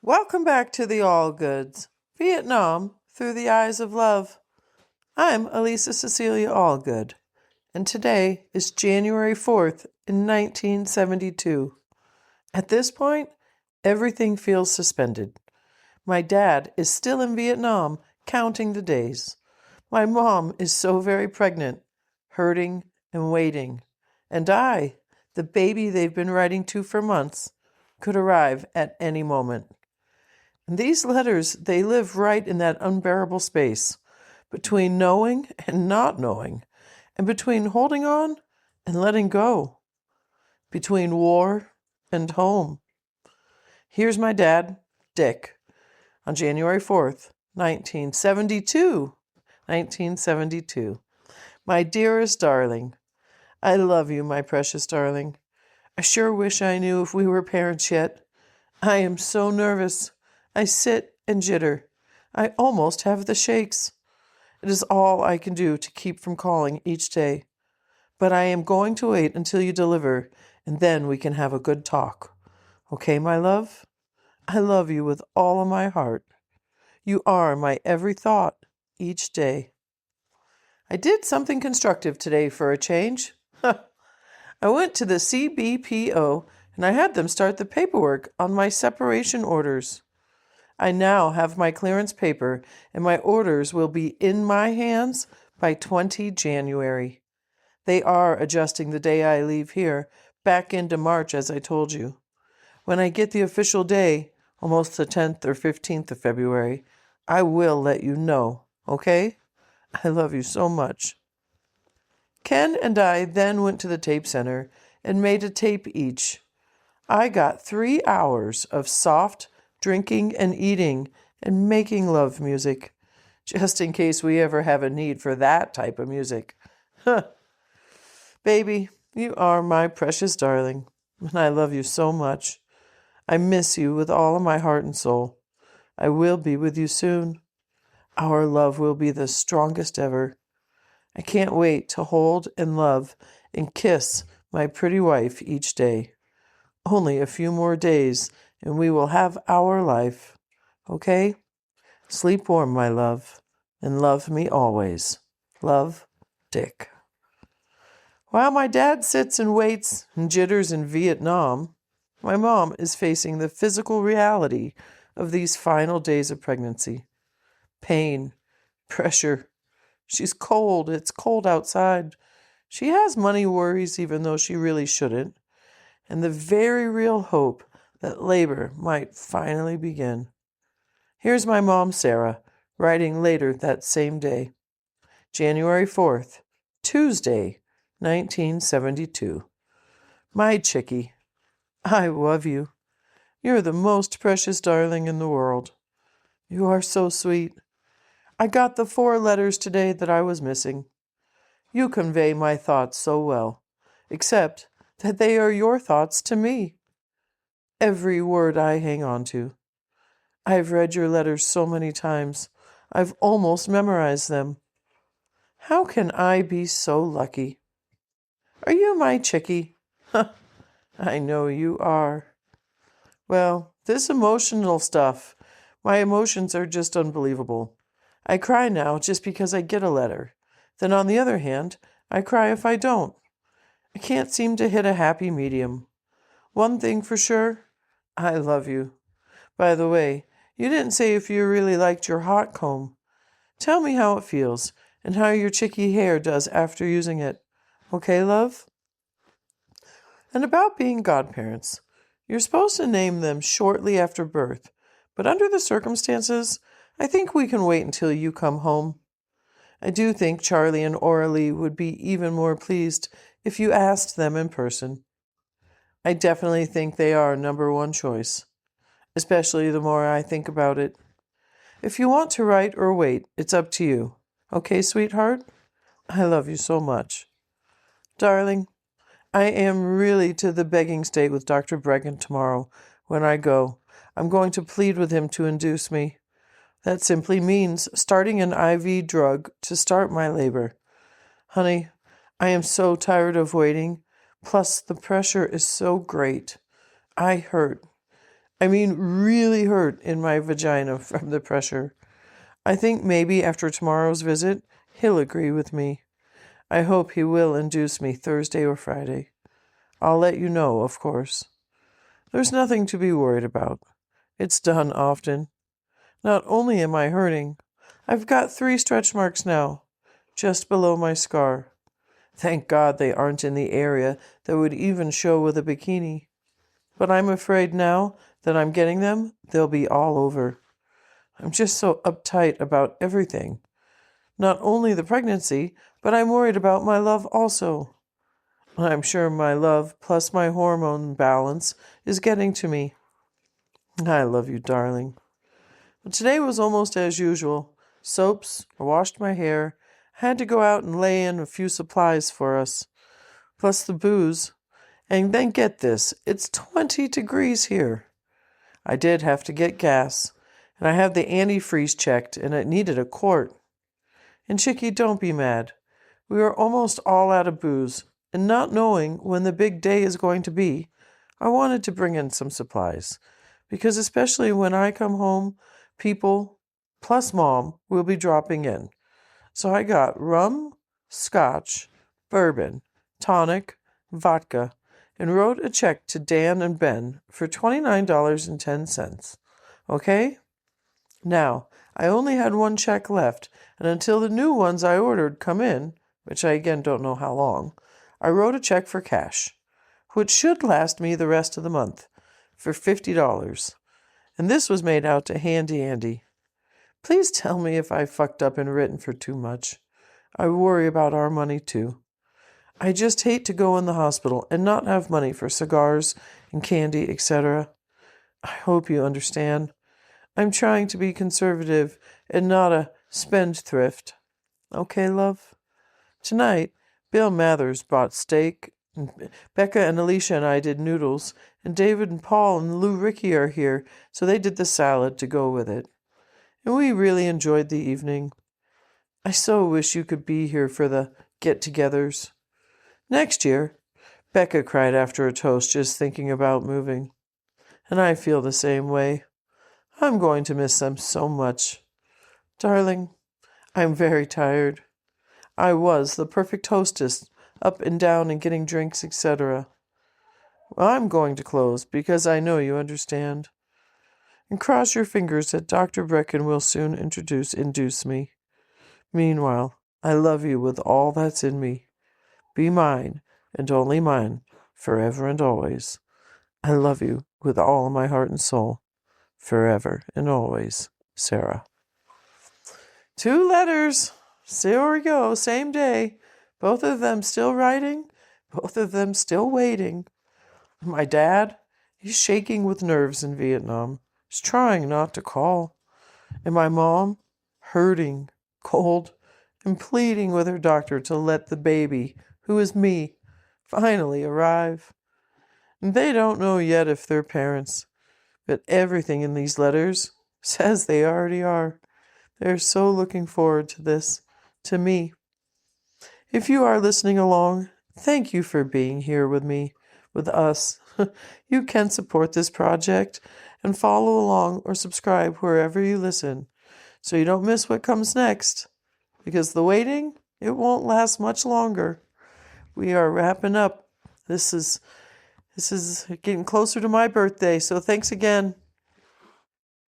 Welcome back to the Allgoods, Vietnam through the eyes of love. I'm Elisa Cecilia Allgood, and today is January 4th in 1972. At this point, everything feels suspended. My dad is still in Vietnam, counting the days. My mom is so very pregnant, hurting and waiting. And I, the baby they've been writing to for months, could arrive at any moment. And these letters, they live right in that unbearable space between knowing and not knowing, and between holding on and letting go, between war and home. Here's my dad, Dick, on January 4th, 1972. 1972. My dearest darling, I love you, my precious darling. I sure wish I knew if we were parents yet. I am so nervous. I sit and jitter. I almost have the shakes. It is all I can do to keep from calling each day. But I am going to wait until you deliver, and then we can have a good talk. Okay, my love? I love you with all of my heart. You are my every thought each day. I did something constructive today for a change. I went to the CBPO and I had them start the paperwork on my separation orders. I now have my clearance paper and my orders will be in my hands by 20 January. They are adjusting the day I leave here back into March, as I told you. When I get the official day, almost the 10th or 15th of February, I will let you know, okay? I love you so much. Ken and I then went to the tape center and made a tape each. I got 3 hours of soft drinking and eating and making love music, just in case we ever have a need for that type of music. Baby, you are my precious darling, and I love you so much. I miss you with all of my heart and soul. I will be with you soon. Our love will be the strongest ever. I can't wait to hold and love and kiss my pretty wife each day. Only a few more days, and we will have our life. Okay? Sleep warm, my love, and love me always. Love, Dick. While my dad sits and waits and jitters in Vietnam, my mom is facing the physical reality of these final days of pregnancy. Pain, pressure. She's cold. It's cold outside. She has money worries, even though she really shouldn't. And the very real hope that labor might finally begin. Here's my mom, Sarah, writing later that same day. January 4th, Tuesday, 1972. My chickie, I love you. You're the most precious darling in the world. You are so sweet. I got the 4 letters today that I was missing. You convey my thoughts so well, except that they are your thoughts to me. Every word I hang on to. I've read your letters so many times, I've almost memorized them. How can I be so lucky? Are you my chickie? I know you are. Well, this emotional stuff, my emotions are just unbelievable. I cry now just because I get a letter. Then on the other hand, I cry if I don't. I can't seem to hit a happy medium. One thing for sure, I love you. By the way, you didn't say if you really liked your hot comb. Tell me how it feels and how your chickie hair does after using it. Okay, love? And about being godparents, you're supposed to name them shortly after birth, but under the circumstances, I think we can wait until you come home. I do think Charlie and Oralee would be even more pleased if you asked them in person. I definitely think they are number one choice, especially the more I think about it. If you want to write or wait, it's up to you. Okay, sweetheart? I love you so much. Darling, I am really to the begging state with Dr. Bregan tomorrow when I go. I'm going to plead with him to induce me. That simply means starting an IV drug to start my labor. Honey, I am so tired of waiting. Plus, the pressure is so great. I hurt. I mean, really hurt in my vagina from the pressure. I think maybe after tomorrow's visit, he'll agree with me. I hope he will induce me Thursday or Friday. I'll let you know, of course. There's nothing to be worried about. It's done often. Not only am I hurting, I've got 3 stretch marks now, just below my scar. Thank God they aren't in the area that would even show with a bikini. But I'm afraid now that I'm getting them, they'll be all over. I'm just so uptight about everything. Not only the pregnancy, but I'm worried about my love also. I'm sure my love plus my hormone balance is getting to me. I love you, darling. But today was almost as usual. Soaps, I washed my hair, had to go out and lay in a few supplies for us, plus the booze. And then get this, it's 20 degrees here. I did have to get gas, and I have the antifreeze checked, and it needed a quart. And Chickie, don't be mad. We are almost all out of booze, and not knowing when the big day is going to be, I wanted to bring in some supplies, because especially when I come home, people, plus Mom, will be dropping in. So I got rum, scotch, bourbon, tonic, vodka, and wrote a check to Dan and Ben for $29.10. Okay? Now, I only had 1 check left, and until the new ones I ordered come in, which I again don't know how long, I wrote a check for cash, which should last me the rest of the month, for $50. And this was made out to Handy Andy. Please tell me if I fucked up and written for too much. I worry about our money too. I just hate to go in the hospital and not have money for cigars and candy, etc. I hope you understand. I'm trying to be conservative and not a spendthrift. Okay, love? Tonight, Bill Mathers bought steak, and Becca and Alicia and I did noodles, and David and Paul and Lou Ricky are here, so they did the salad to go with it. And we really enjoyed the evening. I so wish you could be here for the get-togethers. Next year, Becca cried after a toast just thinking about moving. And I feel the same way. I'm going to miss them so much. Darling, I'm very tired. I was the perfect hostess, up and down and getting drinks, etc. Well, I'm going to close because I know you understand. And cross your fingers that Dr. Brecken will soon induce me. Meanwhile, I love you with all that's in me. Be mine, and only mine, forever and always. I love you with all my heart and soul, forever and always, Sarah. 2 letters. There we go, same day. Both of them still writing, both of them still waiting. My dad, he's shaking with nerves in Vietnam. He's trying not to call. And my mom, hurting, cold, and pleading with her doctor to let the baby, who is me, finally arrive. And they don't know yet if they're parents, but everything in these letters says they already are. They're so looking forward to this, to me. If you are listening along, thank you for being here with me, with us. You can support this project and follow along or subscribe wherever you listen, so you don't miss what comes next. Because the waiting, it won't last much longer. We are wrapping up. This is getting closer to my birthday, so thanks again.